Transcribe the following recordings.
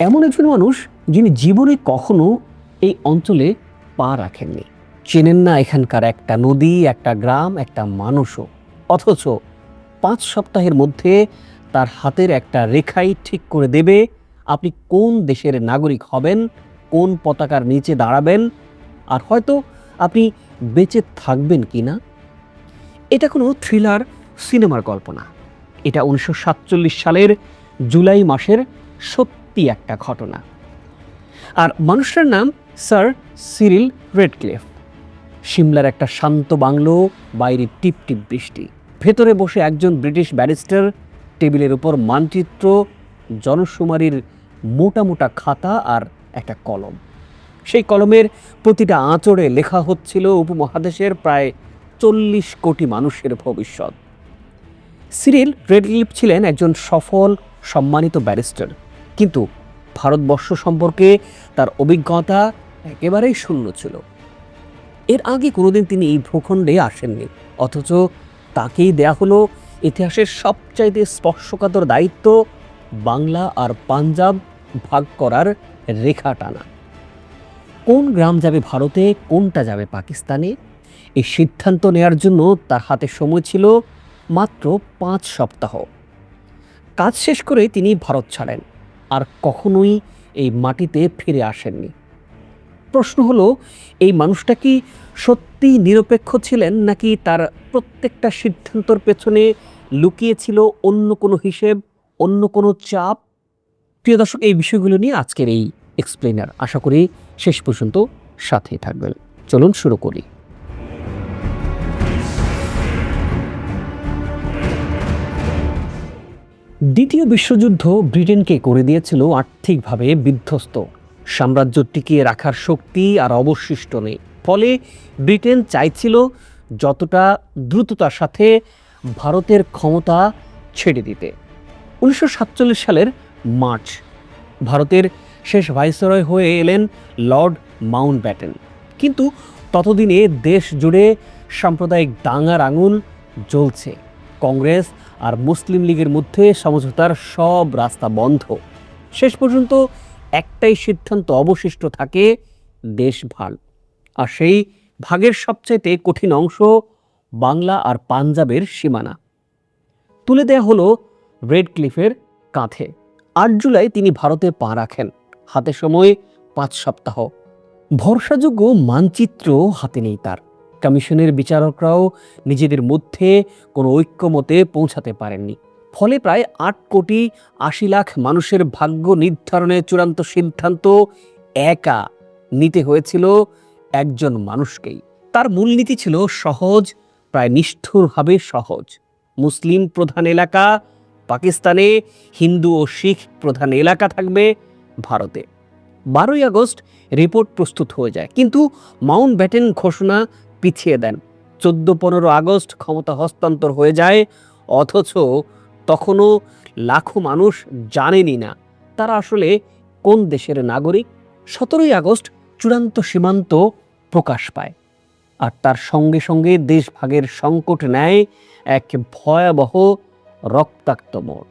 এমন একজন মানুষ যিনি জীবনে কখনো এই অঞ্চলে পা রাখেননি, চেনেন না এখানকার একটা নদী, একটা গ্রাম, একটা মানুষও। অথচ 5 সপ্তাহের মধ্যে তার হাতের একটা রেখাই ঠিক করে দেবে আপনি কোন দেশের নাগরিক হবেন, কোন পতাকার নিচে দাঁড়াবেন, আর হয়তো আপনি বেঁচে থাকবেন কিনা। এটা কোনো থ্রিলার সিনেমার গল্প না, এটা 1947 সালের জুলাই মাসের সত্যি একটা ঘটনা। আর মানুষটার নাম স্যার সিরিল রেডক্লিফ। সিমলার একটা শান্ত বাংলো, বাইরে টিপ টিপ বৃষ্টি, ভেতরে বসে একজন ব্রিটিশ ব্যারিস্টার, টেবিলের উপর মানচিত্র, জনশুমারির মোটা মোটা খাতা আর একটা কলম। সেই কলমের প্রতিটা আঁচড়ে লেখা হচ্ছিল উপমহাদেশের প্রায় 40 কোটি মানুষের ভবিষ্যৎ। সিরিল রেডক্লিফ ছিলেন একজন সফল, সম্মানিত ব্যারিস্টার, কিন্তু ভারতবর্ষ সম্পর্কে তার অভিজ্ঞতা একেবারেই শূন্য ছিল। এর আগে কোনোদিন তিনি এই ভূখণ্ডে আসেননি, অথচ তাকেই দেয়া হলো ইতিহাসের সবচাইতে স্পর্শকাতর দায়িত্ব, বাংলা আর পাঞ্জাব ভাগ করার রেখা টানা। কোন গ্রাম যাবে ভারতে, কোনটা যাবে পাকিস্তানে, এই সিদ্ধান্ত নেয়ার জন্য তার হাতে সময় ছিল মাত্র 5 সপ্তাহ। কাজ শেষ করে তিনি ভারত ছাড়েন, আর কখনোই এই মাটিতে ফিরে আসেননি। প্রশ্ন হলো, এই মানুষটা কি সত্যি নিরপেক্ষ ছিলেন, নাকি তার প্রত্যেকটা সিদ্ধান্তর পেছনে লুকিয়ে ছিল অন্য কোনো হিসেব, অন্য কোনো চাপ? প্রিয় দর্শক, এই বিষয়গুলো নিয়ে আজকের এই এক্সপ্লেনার। আশা করি শেষ পর্যন্ত সাথেই থাকবেন। চলুন শুরু করি। দ্বিতীয় বিশ্বযুদ্ধ ব্রিটেনকে করে দিয়েছিল আর্থিকভাবে বিধ্বস্ত। সাম্রাজ্য টিকিয়ে রাখার শক্তি আর অবশিষ্ট নেই। ফলে ব্রিটেন চাইছিল যতটা দ্রুততার সাথে ভারতের ক্ষমতা ছেড়ে দিতে। 1947 সালের মার্চ ভারতের শেষ ভাইসরয় হয়ে এলেন লর্ড মাউন্টব্যাটেন। কিন্তু ততদিনে দেশ জুড়ে সাম্প্রদায়িক দাঙ্গার আঙুল জ্বলছে। কংগ্রেস আর মুসলিম লীগের মধ্যে সমঝোতার সব রাস্তা বন্ধ। শেষ পর্যন্ত একটাই সিদ্ধান্ত অবশিষ্ট থাকে, দেশ ভাগ। আর সেই ভাগের সবচাইতে কঠিন অংশ বাংলা আর পাঞ্জাবের সীমানা তুলে দেয়া হলো রেডক্লিফের কাঁধে। 8 জুলাই তিনি ভারতে পা রাখেন, হাতে সময় 5 সপ্তাহ। ভরসাযোগ্য মানচিত্র হাতে নেই তার। কমিশনের বিচারকরাও নিজেদের মধ্যে কোনো ঐক্যমতে পৌঁছাতে পারেননি। ফলে প্রায় 8 কোটি 80 লাখ মানুষের ভাগ্য নির্ধারণের চূড়ান্ত সিদ্ধান্ত একা নিতে হয়েছিল একজন মানুষকেই। তার মূলনীতি ছিল সহজ, প্রায় নিষ্ঠুরভাবে সহজ। মুসলিম প্রধান এলাকা পাকিস্তানে, হিন্দু ও শিখ প্রধান এলাকা থাকবে ভারতে। 12ই আগস্ট রিপোর্ট প্রস্তুত হয়ে যায়, কিন্তু মাউন্টব্যাটেন ঘোষণা পিছিয়ে দেন। 14-15 আগস্ট ক্ষমতা হস্তান্তর হয়ে যায়, অথচ তখনও লাখো মানুষ জানেনই না তারা আসলে কোন দেশের নাগরিক। 17ই আগস্ট চূড়ান্ত সীমান্ত প্রকাশ পায়, আর তার সঙ্গে সঙ্গে দেশ ভাগের সংকট নেয় এক ভয়াবহ রক্তাক্ত মোড়।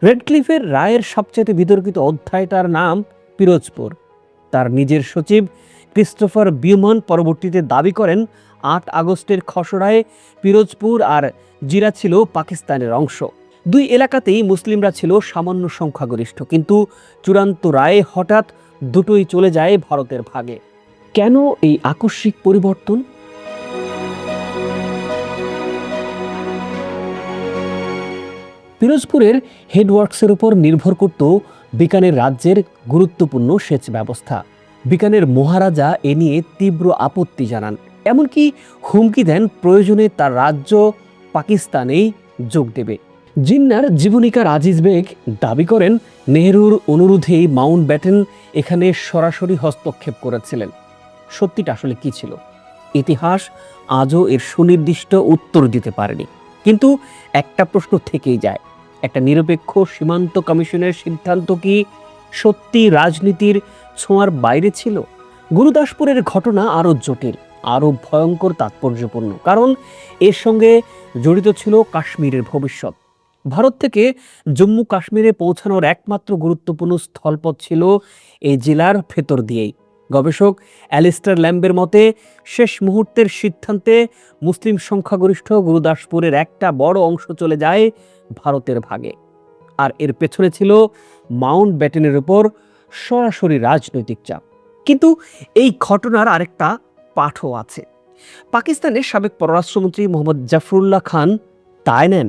রেডক্লিফের রায়ের সবচেয়ে বিতর্কিত অধ্যায়টার নাম পিরোজপুর। তার নিজের সচিব ক্রিস্টোফার বিউমন পরবর্তীতে দাবি করেন 8 আগস্টের খসড়ায় পিরোজপুর আর জিরা ছিল পাকিস্তানের অংশ। 2 এলাকাতেই মুসলিমরা ছিল সামান্য সংখ্যাগরিষ্ঠ, কিন্তু চূড়ান্ত রায়ে হঠাৎ দুটোই চলে যায় ভারতের ভাগে। কেন এই আকস্মিক পরিবর্তন? পিরোজপুরের হেডওয়ার্কসের উপর নির্ভর করত বিকানের রাজ্যের গুরুত্বপূর্ণ সেচ ব্যবস্থা। বিকানের মহারাজা এ নিয়ে তীব্র আপত্তি জানান, এমনকি হুমকি দেন প্রয়োজনে তার রাজ্য পাকিস্তানেই যোগ দেবে। জিন্নার জীবনীকার আজিজ বেগ দাবি করেন নেহরুর অনুরোধেই মাউন্টব্যাটেন এখানে সরাসরি হস্তক্ষেপ করেছিলেন। সত্যিটা আসলে কি ছিল? ইতিহাস আজও এর সুনির্দিষ্ট উত্তর দিতে পারেনি। কিন্তু একটা প্রশ্ন থেকেই যায়, একটা নিরপেক্ষ সীমান্ত কমিশনের সিদ্ধান্ত কি সত্যি রাজনীতির ছোঁয়ার বাইরে ছিল? গুরুদাসপুরের ঘটনা আরও জটিল, আরও ভয়ঙ্কর, তাৎপর্যপূর্ণ, কারণ এর সঙ্গে জড়িত ছিল কাশ্মীরের ভবিষ্যৎ। ভারত থেকে জম্মু কাশ্মীরে পৌঁছানোর একমাত্র গুরুত্বপূর্ণ স্থলপথ ছিল এই জেলার ভেতর দিয়েই। গবেষক অ্যালিস্টার ল্যাম্বের মতে শেষ মুহূর্তের সিদ্ধান্তে মুসলিম সংখ্যাগরিষ্ঠ গুরুদাসপুরের একটা বড় অংশ চলে যায় ভারতের ভাগে। আর এর পেছনে ছিল মাউন্ট ব্যাটেনের উপর সরাসরি রাজনৈতিক চাপ। কিন্তু এই ঘটনার আরেকটা পাঠও আছে। পাকিস্তানের সাবেক পররাষ্ট্রমন্ত্রী মোহাম্মদ জাফরুল্লাহ খান দায় নেন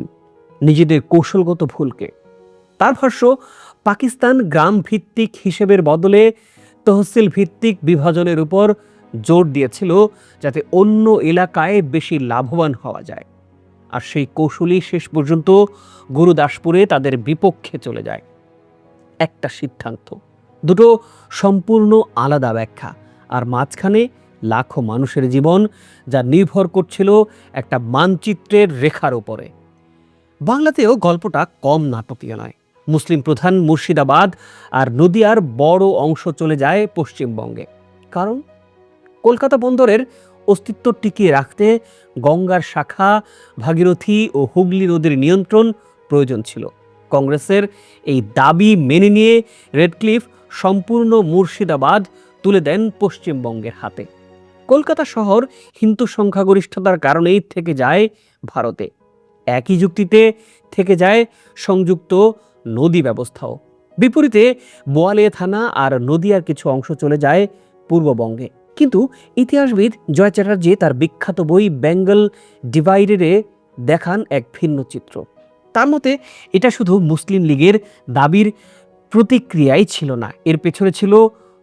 নিজেদের কৌশলগত ভুলকে। তার ভাষ্য, পাকিস্তান গ্রাম ভিত্তিক হিসেবের বদলে তহসিল ভিত্তিক বিভাজনের উপর জোর দিয়েছিল যাতে অন্য এলাকায় বেশি লাভবান হওয়া যায়। আর সেই কৌশলই শেষ পর্যন্ত গুরুদাসপুরে তাদের বিপক্ষে চলে যায়। একটা সিদ্ধান্ত, দুটো সম্পূর্ণ আলাদা ব্যাখ্যা, আর মাঝখানে লাখো মানুষের জীবন যা নির্ভর করছিল একটা মানচিত্রের রেখার উপরে। বাংলাতেও গল্পটা কম নাটকীয় নয়। মুসলিম প্রধান মুর্শিদাবাদ আর নদিয়ার বড় অংশ চলে যায় পশ্চিমবঙ্গে। কারণ কলকাতা বন্দরের অস্তিত্ব টিকিয়ে রাখতে গঙ্গার শাখা ভাগীরথী ও হুগলি নদীর নিয়ন্ত্রণ প্রয়োজন ছিল। কংগ্রেসের এই দাবি মেনে নিয়ে রেডক্লিফ সম্পূর্ণ মুর্শিদাবাদ তুলে দেন পশ্চিমবঙ্গের হাতে। কলকাতা শহর হিন্দু সংখ্যাগরিষ্ঠতার কারণেই থেকে যায় ভারতে। একই যুক্তিতে থেকে যায় সংযুক্ত নদী ব্যবস্থাও। বিপরীতে বোয়ালিয়া থানা আর নদিয়ার কিছু অংশ চলে যায় পূর্ববঙ্গে। কিন্তু ইতিহাসবিদ জয় চ্যাটার্জি তার বিখ্যাত বই বেঙ্গল ডিভাইডেডে দেখান এক ভিন্ন চিত্র। তার মতে এটা শুধু মুসলিম লীগের দাবির প্রতিক্রিয়াই ছিল না, এর পেছনে ছিল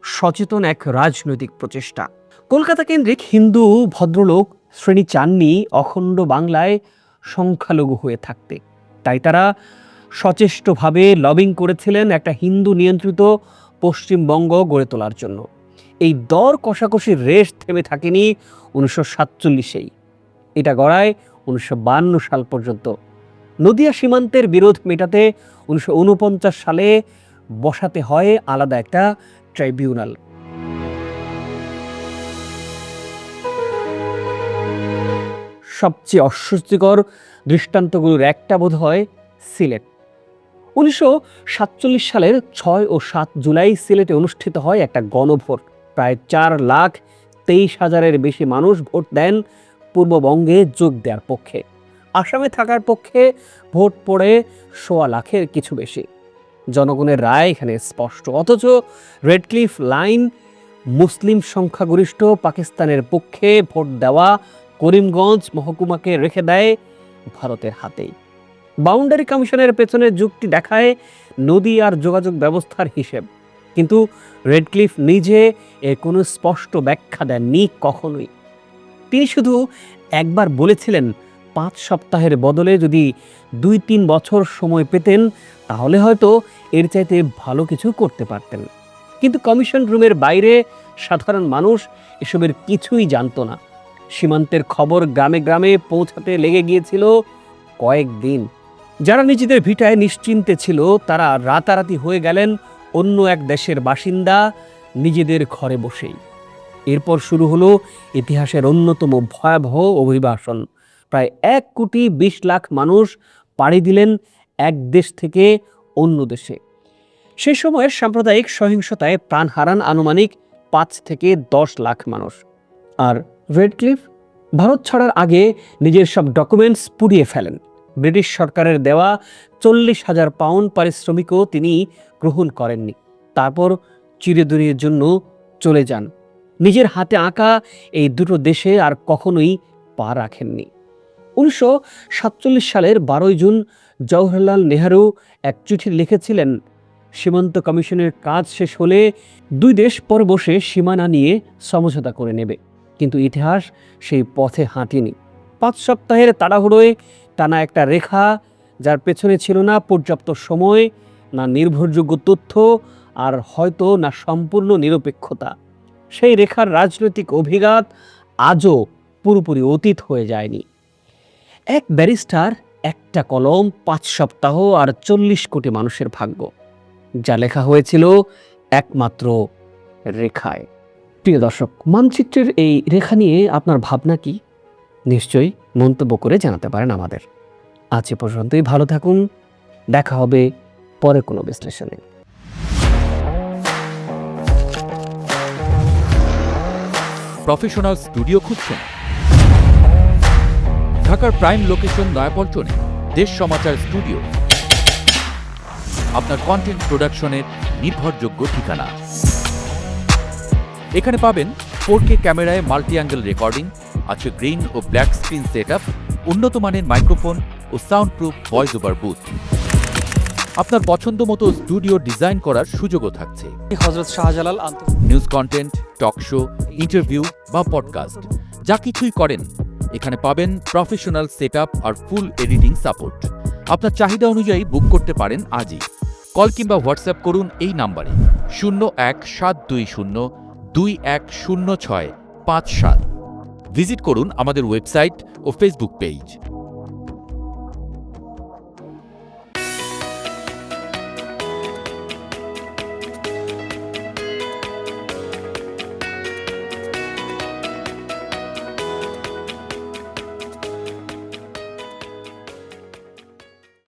সচেতন এক রাজনৈতিক প্রচেষ্টা। কলকাতা কেন্দ্রিক হিন্দু ভদ্রলোক শ্রেণী চাননি অখণ্ড বাংলায় সংখ্যালঘু হয়ে থাকতে। তাই তারা সচেষ্টভাবে লবিং করেছিলেন একটা হিন্দু নিয়ন্ত্রিত পশ্চিমবঙ্গ গড়ে তোলার জন্য। এই দর কষাকষির রেশ থেমে থাকেনি 1947-এই, এটা গড়ায় 1952 সাল পর্যন্ত। নদিয়া সীমান্তের বিরোধ মেটাতে 1949 সালে বসাতে হয় আলাদা একটা ট্রাইব্যুনাল। সবচেয়ে অস্বস্তিকর দৃষ্টান্তগুলোর একটা বোধ হয় সিলেট। 1947 সালের 6 ও 7 জুলাই সিলেটে অনুষ্ঠিত হয় একটা গণভোট। প্রায় 4,23,000-এর বেশি মানুষ ভোট দেন পূর্ববঙ্গে যোগ দেওয়ার পক্ষে। আসামে থাকার পক্ষে ভোট পড়ে 1.25 লাখের কিছু বেশি। জনগণের রায় এখানে স্পষ্ট, অথচ রেডক্লিফ লাইন মুসলিম সংখ্যাগরিষ্ঠ পাকিস্তানের পক্ষে ভোট দেওয়া করিমগঞ্জ মহকুমাকে রেখে দেয় ভারতের হাতেই। বাউন্ডারি কমিশনের পেছনে যুক্তি দেখায় নদী আর যোগাযোগ ব্যবস্থার হিসেব, কিন্তু রেডক্লিফ নিজে এর কোনো স্পষ্ট ব্যাখ্যা দেননি কখনোই। তিনি শুধু একবার বলেছিলেন 5 সপ্তাহের বদলে যদি 2-3 বছর সময় পেতেন তাহলে হয়তো এর চাইতে ভালো কিছু করতে পারতেন। কিন্তু কমিশন রুমের বাইরে সাধারণ মানুষ এসবের কিছুই জানতো না। সীমান্তের খবর গ্রামে গ্রামে পৌঁছাতে লেগে গিয়েছিল কয়েকদিন। যারা নিজেদের ভিটায় নিশ্চিন্তে ছিল তারা রাতারাতি হয়ে গেলেন অন্য এক দেশের বাসিন্দা নিজেদের ঘরে বসেই। এরপর শুরু হলো ইতিহাসের অন্যতম ভয়াবহ অভিবাসন। প্রায় 1,20,00,000 মানুষ পাড়ি দিলেন এক দেশ থেকে অন্য দেশে। সে সময়ের সাম্প্রদায়িক সহিংসতায় প্রাণ হারান আনুমানিক 5 থেকে 10 লাখ মানুষ। আর রেডক্লিফ ভারত ছাড়ার আগে নিজের সব ডকুমেন্টস পুড়িয়ে ফেলেন। ব্রিটিশ সরকারের দেওয়া 40,000 পাউন্ড পারিশ্রমিকও তিনি গ্রহণ করেননি। তারপর চিরদিনের জন্য চলে যান। নিজের হাতে আঁকা এই দুটো দেশে আর কখনোই পা রাখেননি। 1947 সালের 12 জুন জওহরলাল নেহরু এক চিঠি লিখেছিলেন, সীমান্ত কমিশনের কাজ শেষ হলে 2 দেশ পর বসে সীমানা নিয়ে সমঝোতা করে নেবে। কিন্তু ইতিহাস সেই পথে হাঁটেনি। 5 সপ্তাহের তাড়াহুড়োয় টানা একটা রেখা, যার পেছনে ছিল না পর্যাপ্ত সময়, না নির্ভরযোগ্য তথ্য, আর হয়তো না সম্পূর্ণ নিরপেক্ষতা। সেই রেখার রাজনৈতিক অভিঘাত আজও পুরোপুরি অতীত হয়ে যায়নি। এক ব্যারিস্টার, একটা কলম, 5 সপ্তাহ আর 40 কোটি মানুষের ভাগ্য, যা লেখা হয়েছিল একমাত্র রেখায়। প্রিয় দর্শক, মানচিত্রের এই রেখা নিয়ে আপনার ভাবনা কি? নিশ্চয়ই মন্তব্য করে জানাতে পারেন আমাদের। আজ এ পর্যন্তই। ভালো থাকুন, দেখা হবে পরে কোনো বিশ্লেষণে। প্রফেশনাল স্টুডিও খুঁজছেন? ঢাকার প্রাইম লোকেশন নয়াপল্টনে দেশ সমাচার স্টুডিও আপনার কন্টেন্ট প্রোডাকশনের নির্ভরযোগ্য ঠিকানা। এখানে পাবেন 4K ক্যামেরায় মাল্টি অ্যাঙ্গেল রেকর্ডিং, আছে গ্রিন ও ব্ল্যাক স্ক্রিন সেটআপ, উন্নত মানের মাইক্রোফোন ও sound proof voice over booth. আপনার পছন্দ মতো স্টুডিও ডিজাইন করার সুযোগও থাকছে। Hazrat Shahjalal news content, talk show, interview বা পডকাস্ট যা কিছুই করেন এখানে পাবেন প্রফেশনাল সেটআপ আর ফুল এডিটিং সাপোর্ট। আপনার চাহিদা অনুযায়ী বুক করতে পারেন আজই। কল কিংবা হোয়াটসঅ্যাপ করুন এই নাম্বারে 01-720-210657। ভিজিট করুন আমাদের ওয়েবসাইট ও ফেসবুক পেজ।